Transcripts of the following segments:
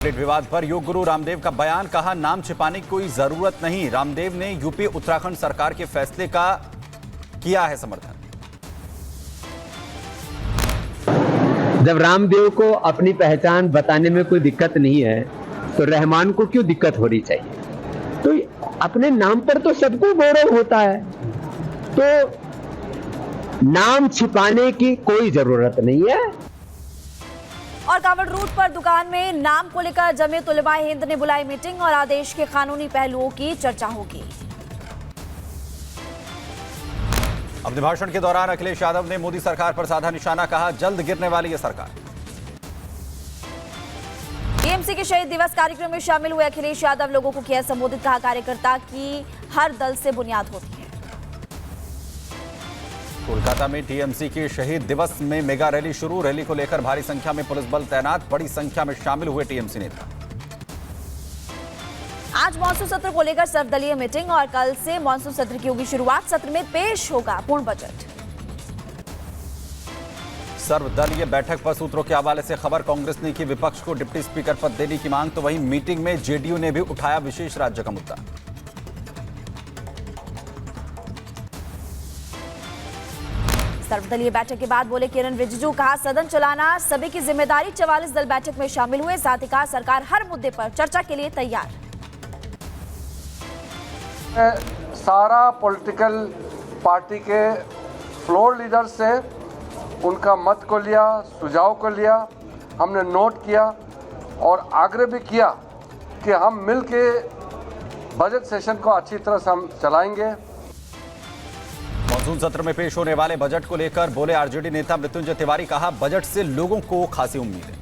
विवाद पर योग गुरु रामदेव का बयान, कहा नाम छिपाने की कोई जरूरत नहीं। रामदेव ने यूपी उत्तराखंड सरकार के फैसले का किया है समर्थन। जब रामदेव को अपनी पहचान बताने में कोई दिक्कत नहीं है तो रहमान को क्यों दिक्कत होनी चाहिए? तो अपने नाम पर तो सबको गौरव होता है, तो नाम छिपाने की कोई जरूरत नहीं है। और कावड़ रूट पर दुकान में नाम को लेकर जमीयत उलमाए हिंद ने बुलाई मीटिंग और आदेश के कानूनी पहलुओं की चर्चा होगी। अपने भाषण के दौरान अखिलेश यादव ने मोदी सरकार पर साधा निशाना, कहा जल्द गिरने वाली है सरकार। टीएमसी के शहीद दिवस कार्यक्रम में शामिल हुए अखिलेश यादव, लोगों को किया संबोधित, कहा कार्यकर्ता की हर दल से बुनियाद होती है। कोलकाता में टीएमसी के शहीद दिवस में मेगा रैली शुरू, रैली को लेकर भारी संख्या में पुलिस बल तैनात, बड़ी संख्या में शामिल हुए टीएमसी नेता। आज मानसून सत्र को लेकर सर्वदलीय मीटिंग और कल से मानसून सत्र की होगी शुरुआत। सत्र में पेश होगा पूर्ण बजट। सर्वदलीय बैठक पर सूत्रों के हवाले से खबर, कांग्रेस ने की विपक्ष को डिप्टी स्पीकर पद देने की मांग, तो वहीं मीटिंग में जेडीयू ने भी उठाया विशेष राज्य का मुद्दा। सर्वदलीय बैठक के बाद बोले किरण रिजिजू, कहा सदन चलाना सभी की जिम्मेदारी। 44 दल बैठक में शामिल हुए, साथ ही कहा सरकार हर मुद्दे पर चर्चा के लिए तैयार। सारा पॉलिटिकल पार्टी के फ्लोर लीडर से उनका मत को लिया, सुझाव को लिया, हमने नोट किया और आग्रह भी किया कि हम मिल के बजट सेशन को अच्छी तरह से हम चलाएंगे। मानसून सत्र में पेश होने वाले बजट को लेकर बोले आरजेडी नेता मृत्युंजय तिवारी, कहा बजट से लोगों को खासी उम्मीद है।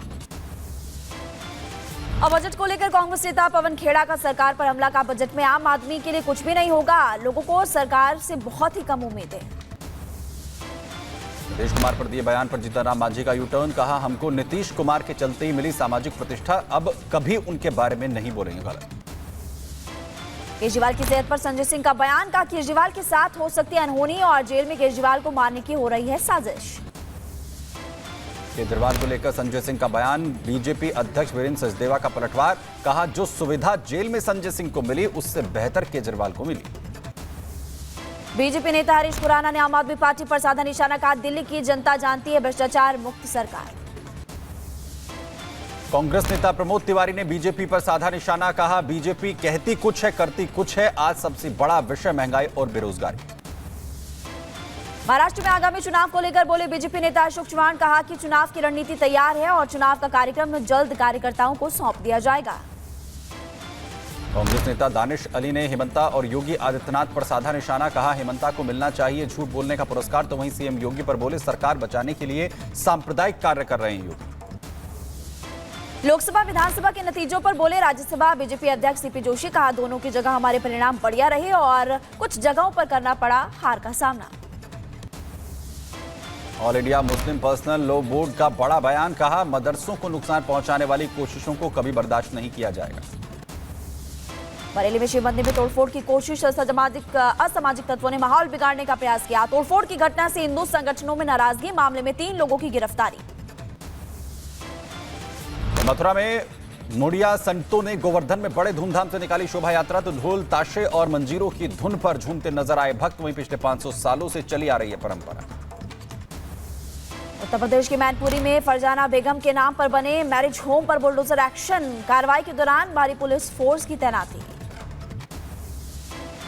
और बजट को लेकर कांग्रेस नेता पवन खेड़ा का सरकार पर हमला, का बजट में आम आदमी के लिए कुछ भी नहीं होगा, लोगों को सरकार से बहुत ही कम उम्मीद है। नीतीश कुमार पर दिए बयान पर जीतन राम मांझी का यू टर्न, कहा हमको नीतीश कुमार के चलते ही मिली सामाजिक प्रतिष्ठा, अब कभी उनके बारे में नहीं बोलेंगे गलत। केजरीवाल की सेहत पर संजय सिंह का बयान, का केजरीवाल के साथ हो सकती है अनहोनी और जेल में केजरीवाल को मारने की हो रही है साजिश। केजरीवाल को लेकर संजय सिंह का बयान, बीजेपी अध्यक्ष वीरेंद्र सचदेवा का पलटवार, कहा जो सुविधा जेल में संजय सिंह को मिली उससे बेहतर केजरीवाल को मिली। बीजेपी नेता हरीश खुराना ने आम आदमी पार्टी पर साधा निशाना, कहा दिल्ली की जनता जानती है भ्रष्टाचार मुक्त सरकार। कांग्रेस नेता प्रमोद तिवारी ने बीजेपी पर साधा निशाना, कहा बीजेपी कहती कुछ है करती कुछ है, आज सबसे बड़ा विषय महंगाई और बेरोजगारी। महाराष्ट्र में आगामी चुनाव को लेकर बोले बीजेपी नेता अशोक चव्हाण, कहा कि चुनाव की रणनीति तैयार है और चुनाव का कार्यक्रम जल्द कार्यकर्ताओं को सौंप दिया जाएगा। कांग्रेस नेता दानिश अली ने हिमंता और योगी आदित्यनाथ पर साधा निशाना, कहा हिमंता को मिलना चाहिए झूठ बोलने का पुरस्कार, तो वहीं सीएम योगी पर बोले सरकार बचाने के लिए सांप्रदायिक कार्य कर रहे हैं योगी। लोकसभा विधानसभा के नतीजों पर बोले राज्यसभा बीजेपी अध्यक्ष सीपी जोशी, कहा दोनों की जगह हमारे परिणाम बढ़िया रहे और कुछ जगहों पर करना पड़ा हार का सामना। All India Muslim personal law board का बड़ा बयान, कहा मदरसों को नुकसान पहुंचाने वाली कोशिशों को कभी बर्दाश्त नहीं किया जाएगा। बरेली में शिव मंदिर में तोड़फोड़ की कोशिश, असामाजिक तत्वों ने माहौल बिगाड़ने का प्रयास किया। तोड़फोड़ की घटना से हिंदू संगठनों में नाराजगी, मामले में 3 लोगों की गिरफ्तारी। मथुरा में मुड़िया संतों ने गोवर्धन में बड़े धूमधाम से निकाली शोभा यात्रा, तो ढोल ताशे और मंजीरों की धुन पर झूमते नजर आए भक्त, वहीं पिछले 500 सालों से चली आ रही है परंपरा। उत्तर प्रदेश के मैनपुरी में फरजाना बेगम के नाम पर बने मैरिज होम पर बुलडोजर एक्शन, कार्रवाई के दौरान भारी पुलिस फोर्स की तैनाती।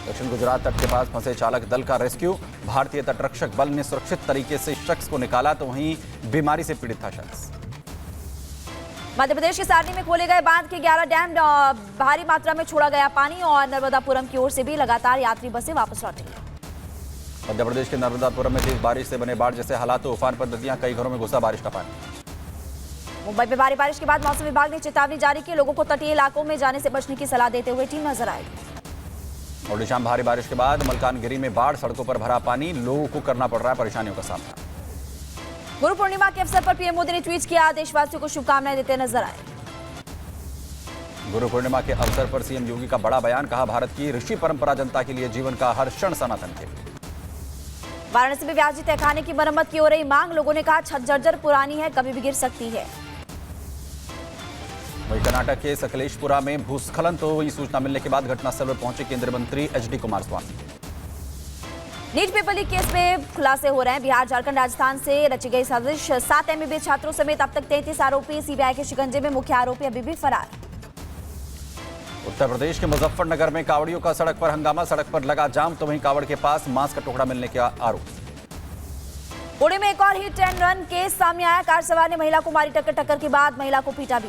दक्षिण गुजरात तट के पास फंसे चालक दल का रेस्क्यू, भारतीय तटरक्षक बल ने सुरक्षित तरीके से शख्स को निकाला, तो वहीं बीमारी से पीड़ित था शख्स। मध्य प्रदेश के सारनी में खोले गए बांध के 11 डैम, भारी मात्रा में छोड़ा गया पानी और नर्मदापुरम की ओर से भी लगातार यात्री बसें वापस लौटी। मध्य प्रदेश के नर्मदापुरम में तेज बारिश से बने बाढ़ जैसे हालात, तो उफान पर नदियां, कई घरों में घुसा बारिश का पानी। मुंबई में भारी बारिश के बाद मौसम विभाग ने चेतावनी जारी की, लोगों को तटीय इलाकों में जाने से बचने की सलाह देते हुए टीम नजर आई। ओडिशा में भारी बारिश के बाद मलकानगिरी में बाढ़, सड़कों पर भरा पानी, लोगों को करना पड़ रहा है परेशानियों का सामना। गुरु पूर्णिमा के अवसर पर पीएम मोदी ने ट्वीट किया, देशवासियों को शुभकामनाएं देते नजर आए। गुरु पूर्णिमा के अवसर पर सीएम योगी का बड़ा बयान, कहा भारत की ऋषि परंपरा जनता के लिए जीवन का हर क्षण सनातन के लिए। वाराणसी में व्याजी तहखाने की मरम्मत की हो रही मांग, लोगों ने कहा छत जर्जर पुरानी है, कभी भी गिर सकती है। वहीं कर्नाटक के सकलेशपुरा में भूस्खलन तो हुई सूचना मिलने के बाद घटनास्थल पर पहुंचे केंद्रीय मंत्री HD Kumaraswamy. NEET paper leak case में खुलासे हो रहे हैं। बिहार, झारखंड, राजस्थान से रची गई साजिश। 7 एमबीबीएस छात्रों समेत अब तक 33 आरोपी। सीबीआई के शिकंजे में मुख्य आरोपी अभी भी फरार। उत्तर प्रदेश के मुजफ्फरनगर में कावड़ियों का सड़क पर हंगामा, सड़क पर लगा जाम तो वहीं कावड़ के पास मांस का टुकड़ा मिलने का आरोप। पुणे में एक और हिट एंड रन केस सामने आया। कार सवार ने महिला को मारी टक्कर के बाद महिला को पीटा भी।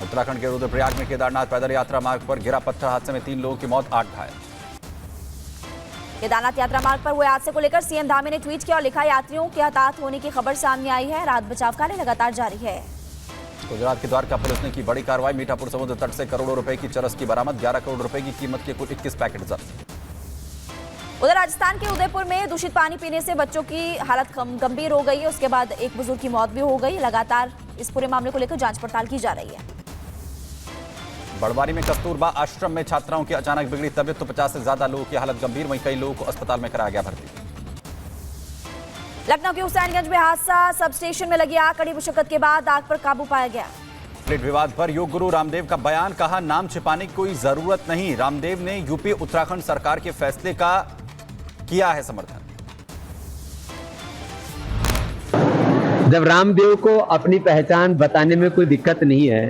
उत्तराखंड के रुद्रप्रयाग में केदारनाथ पैदल यात्रा मार्ग पर गिरा पत्थर, हादसे में 3 लोगों की मौत, 8 घायल। केदारनाथ यात्रा मार्ग पर हुए हादसे को लेकर सीएम धामी ने ट्वीट किया और लिखा, यात्रियों के हताहत होने की खबर सामने आई है। राहत बचाव कार्य लगातार जारी है। गुजरात की द्वारका पुलिस ने की बड़ी कार्रवाई। मीठापुर समुद्र तट से करोड़ों रुपए की चरस की बरामद, 11 करोड़ रुपए की कीमत के कुल 21 पैकेट जब्त। उधर राजस्थान के उदयपुर में दूषित पानी पीने से बच्चों की हालत गंभीर हो गई है। उसके बाद एक बुजुर्ग की मौत भी हो गई। लगातार इस पूरे मामले को लेकर जांच पड़ताल की जा रही है। बड़वानी में कस्तूरबा आश्रम में छात्राओं की अचानक बिगड़ी तबियत तो 50 से ज्यादा लोगों की हालत गंभीर, वहीं कई लोगों को अस्पताल में कराया गया भर्ती। लखनऊ के हुसैनगंज में हादसा, सब स्टेशन में लगी आग, कड़ी मुशक्कत के बाद आग पर काबू पाया गया। प्लेट विवाद पर योग गुरु रामदेव का बयान, कहा नाम छिपाने की कोई जरूरत नहीं। रामदेव ने यूपी उत्तराखंड सरकार के फैसले का किया है समर्थन। जब रामदेव को अपनी पहचान बताने में कोई दिक्कत नहीं है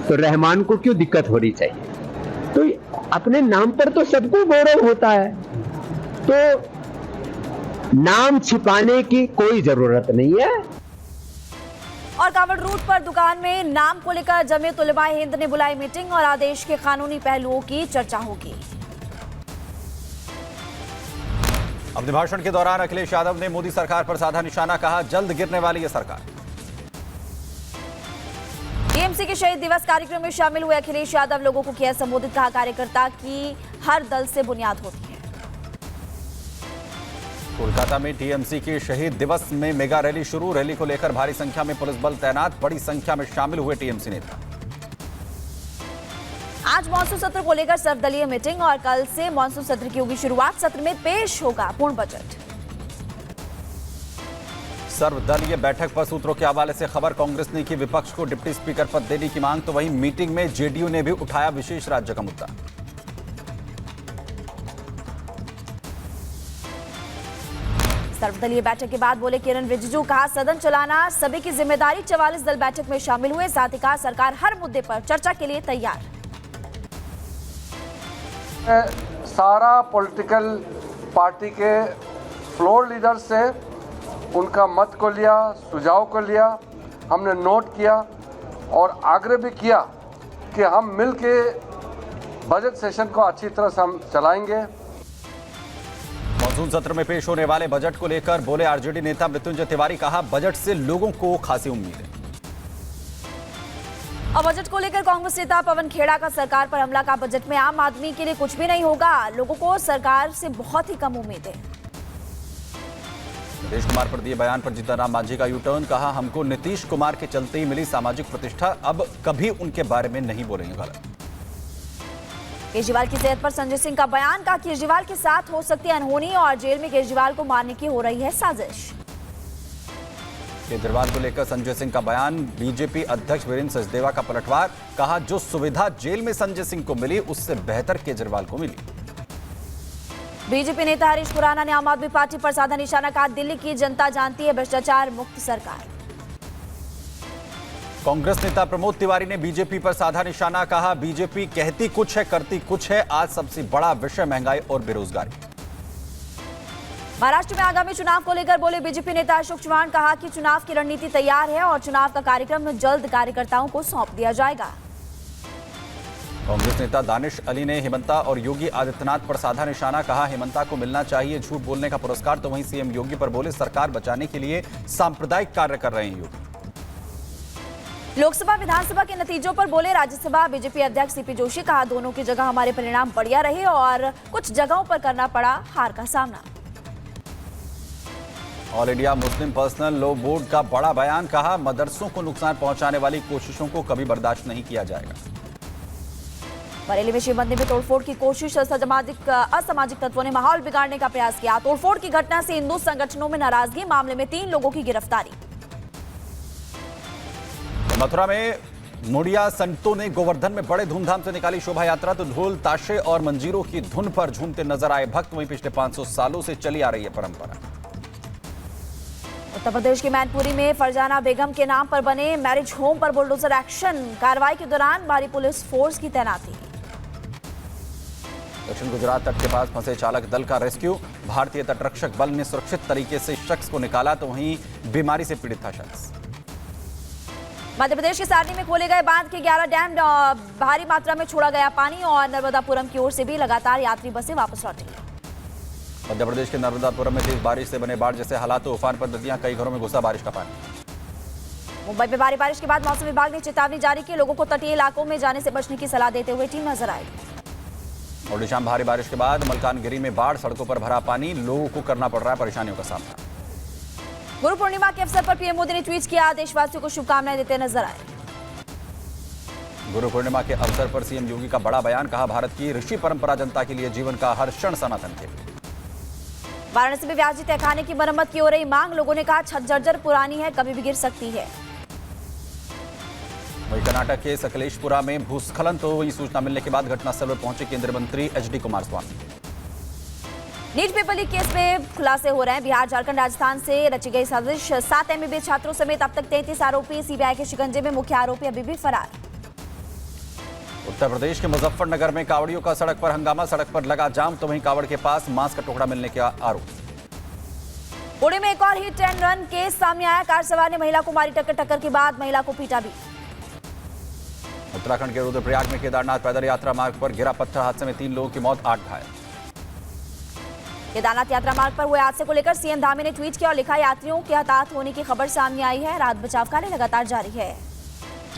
तो रहमान को क्यों दिक्कत होनी चाहिए? तो अपने नाम पर तो सबको गौरव होता है, तो नाम छिपाने की कोई जरूरत नहीं है। और कावड़ रूट पर दुकान में नाम को लेकर जमीयत उलमाए हिंद ने बुलाई मीटिंग और आदेश के कानूनी पहलुओं की चर्चा होगी। अपने भाषण के दौरान अखिलेश यादव ने मोदी सरकार पर साधा निशाना, कहा जल्द गिरने वाली है सरकार। टीएमसी के शहीद दिवस कार्यक्रम में शामिल हुए अखिलेश यादव, लोगों को किया संबोधित, कहा कार्यकर्ता की हर दल से बुनियाद होती है। कोलकाता में टीएमसी के शहीद दिवस में मेगा रैली शुरू, रैली को लेकर भारी संख्या में पुलिस बल तैनात, बड़ी संख्या में शामिल हुए टीएमसी नेता। आज मानसून सत्र को लेकर सर्वदलीय मीटिंग और कल से मानसून सत्र की होगी शुरुआत। सत्र में पेश होगा पूर्ण बजट। सर्वदलीय बैठक पर सूत्रों के हवाले से खबर, कांग्रेस ने की विपक्ष को डिप्टी स्पीकर पद देने की मांग, तो वहीं मीटिंग में जेडीयू ने भी उठाया विशेष राज्य का मुद्दा। सर्वदलीय बैठक के बाद बोले किरण रिजिजू, कहा सदन चलाना सभी की जिम्मेदारी। 44 दल बैठक में शामिल हुए, साथ ही कहा सरकार हर मुद्दे पर चर्चा के लिए तैयार। सारा पॉलिटिकल पार्टी के फ्लोर लीडर से उनका मत को लिया, सुझाव को लिया, हमने नोट किया और आग्रह भी किया कि हम मिल के बजट सेशन को अच्छी तरह से हम चलाएंगे। मानसून सत्र में पेश होने वाले बजट को लेकर बोले आरजेडी नेता मृत्युंजय तिवारी, कहा बजट से लोगों को खासी उम्मीद है। और बजट को लेकर कांग्रेस नेता पवन खेड़ा का सरकार पर हमला, का बजट में आम आदमी के लिए कुछ भी नहीं होगा, लोगों को सरकार से बहुत ही कम उम्मीद है। नीतीश कुमार पर दिए बयान पर जीतन राम मांझी का यूटर्न, कहा हमको नीतीश कुमार के चलते ही मिली सामाजिक प्रतिष्ठा, अब कभी उनके बारे में नहीं बोलेंगे गलत। केजरीवाल की सेहत पर संजय सिंह का बयान, कहा केजरीवाल के साथ हो सकती है अनहोनी और जेल में केजरीवाल को मारने की हो रही है साजिश। केजरीवाल को लेकर संजय सिंह का बयान, बीजेपी अध्यक्ष वीरेंद्र सचदेवा का पलटवार, कहा जो सुविधा जेल में संजय सिंह को मिली उससे बेहतर केजरीवाल को मिली। बीजेपी नेता हरीश खुराना ने आम आदमी पार्टी पर साधा निशाना, कहा दिल्ली की जनता जानती है भ्रष्टाचार मुक्त सरकार। कांग्रेस नेता प्रमोद तिवारी ने बीजेपी पर साधा निशाना, कहा बीजेपी कहती कुछ है करती कुछ है, आज सबसे बड़ा विषय महंगाई और बेरोजगारी। महाराष्ट्र में आगामी चुनाव को लेकर बोले बीजेपी नेता अशोक चव्हाण, कहा कि चुनाव की रणनीति तैयार है और चुनाव का कार्यक्रम जल्द कार्यकर्ताओं को सौंप दिया जाएगा। कांग्रेस नेता दानिश अली ने हिमंता और योगी आदित्यनाथ पर साधा निशाना, कहा हिमंता को मिलना चाहिए झूठ बोलने का पुरस्कार, तो वहीं सीएम योगी पर बोले सरकार बचाने के लिए सांप्रदायिक कार्य कर रहे हैं योगी। लोकसभा विधानसभा के नतीजों पर बोले राज्यसभा बीजेपी अध्यक्ष सीपी जोशी, कहा दोनों की जगह हमारे परिणाम बढ़िया रहे और कुछ जगहों पर करना पड़ा हार का सामना। All India Muslim personal law board का बड़ा बयान, कहा मदरसों को नुकसान पहुंचाने वाली कोशिशों को कभी बर्दाश्त नहीं किया जाएगा। बरेली में शिव मंदिर में तोड़फोड़ की कोशिश, असामाजिक तत्वों ने माहौल बिगाड़ने का प्रयास किया। तोड़फोड़ की घटना से हिंदू संगठनों में नाराजगी, मामले में 3 लोगों की गिरफ्तारी। मथुरा में मोडिया संतों ने गोवर्धन में बड़े धूमधाम से निकाली शोभा यात्रा, तो ढोल ताशे और मंजीरों की धुन पर झूमते नजर आए भक्त। वहीं पिछले 500 सालों से चली आ रही है परंपरा। उत्तर प्रदेश के मैनपुरी में फरजाना बेगम के नाम पर बने मैरिज होम पर बुलडोजर एक्शन। कार्रवाई के दौरान भारी पुलिस फोर्स की तैनाती। दक्षिण गुजरात तट के पास फंसे चालक दल का रेस्क्यू। भारतीय तटरक्षक बल ने सुरक्षित तरीके से शख्स को निकाला, तो वहीं बीमारी से पीड़ित था शख्स। मध्य प्रदेश के सारनी में खोले गए बांध के 11 डैम, भारी मात्रा में छोड़ा गया पानी और नर्मदापुरम की ओर से भी लगातार यात्री बसें वापस लौटी। मध्य प्रदेश के नर्मदापुरम में तेज बारिश से बने बाढ़ जैसे हालात, तो उफान पर नदियां, कई घरों में घुसा बारिश का पानी। मुंबई में भारी बारिश के बाद मौसम विभाग ने चेतावनी जारी की। लोगों को तटीय इलाकों में जाने से बचने की सलाह देते हुए टीम नजर आई। ओडिशा में भारी बारिश के बाद मलकानगिरी में बाढ़, सड़कों पर भरा पानी, लोगों को करना पड़ रहा है परेशानियों का सामना। गुरु पूर्णिमा के अवसर पर पीएम मोदी ने ट्वीट किया, देशवासियों को शुभकामनाएं देते नजर आए। गुरु पूर्णिमा के अवसर पर सीएम योगी का बड़ा बयान, कहा भारत की ऋषि परंपरा जनता के लिए जीवन का हर क्षण सनातन के लिए। वाराणसी में व्याजी तहखाने की मरम्मत की हो रही मांग, लोगों ने कहा छत जर्जर पुरानी है, कभी भी गिर सकती है। वहीं कर्नाटक के सकलेशपुरा में भूस्खलन, तो वही सूचना मिलने के बाद घटनास्थल पर पहुंचे केंद्रीय मंत्री HD Kumaraswamy. NEET paper leak case में खुलासे हो रहे हैं। बिहार, झारखंड, राजस्थान से रची गई साजिश, 7 एमबीबीएस छात्रों समेत अब तक 33 आरोपी सीबीआई के शिकंजे में, मुख्य आरोपी अभी भी फरार। उत्तर प्रदेश के मुजफ्फरनगर में कावड़ियों का सड़क पर हंगामा, सड़क पर लगा जाम, तो वहीं कावड़ के पास मांस का टुकड़ा मिलने का आरोप। पुणे में एक और हिट एंड रन केस सामने आया। कार सवार ने महिला को मारी टक्कर, टक्कर के बाद महिला को पीटा भी। उत्तराखंड के रुद्रप्रयाग में केदारनाथ पैदल यात्रा मार्ग पर गिरा पत्थर, हादसे में 3 लोगों की मौत, 8 घायल। केदारनाथ यात्रा मार्ग पर हुए हादसे को लेकर सीएम धामी ने ट्वीट किया और लिखा, यात्रियों के हताहत होने की खबर सामने आई है, राहत बचाव कार्य लगातार जारी है।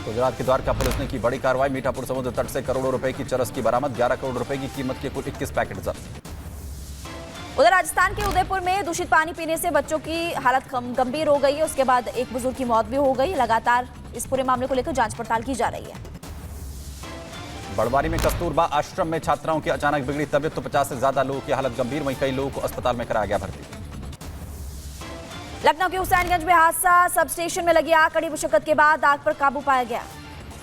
गुजरात की द्वारका पुलिस ने की बड़ी कार्रवाई, मीठापुर समुद्र तट से करोड़ों रुपए की चरस की बरामद, 11 करोड़ रुपए की कीमत के कुल 21 पैकेट जब्त। उधर राजस्थान के उदयपुर में दूषित पानी पीने से बच्चों की हालत गंभीर हो गई है। उसके बाद एक बुजुर्ग की मौत भी हो गई। लगातार इस पूरे मामले को लेकर जांच पड़ताल की जा रही है। बड़वानी में कस्तूरबा आश्रम में छात्राओं की अचानक बिगड़ी तबियत, तो 50 से ज्यादा लोगों की हालत गंभीर, वहीं कई लोगों को अस्पताल में कराया गया भर्ती। लखनऊ के हुसैनगंज में हादसा, सब स्टेशन में लगी आग, कड़ी मुशक्कत के बाद आग पर काबू पाया गया।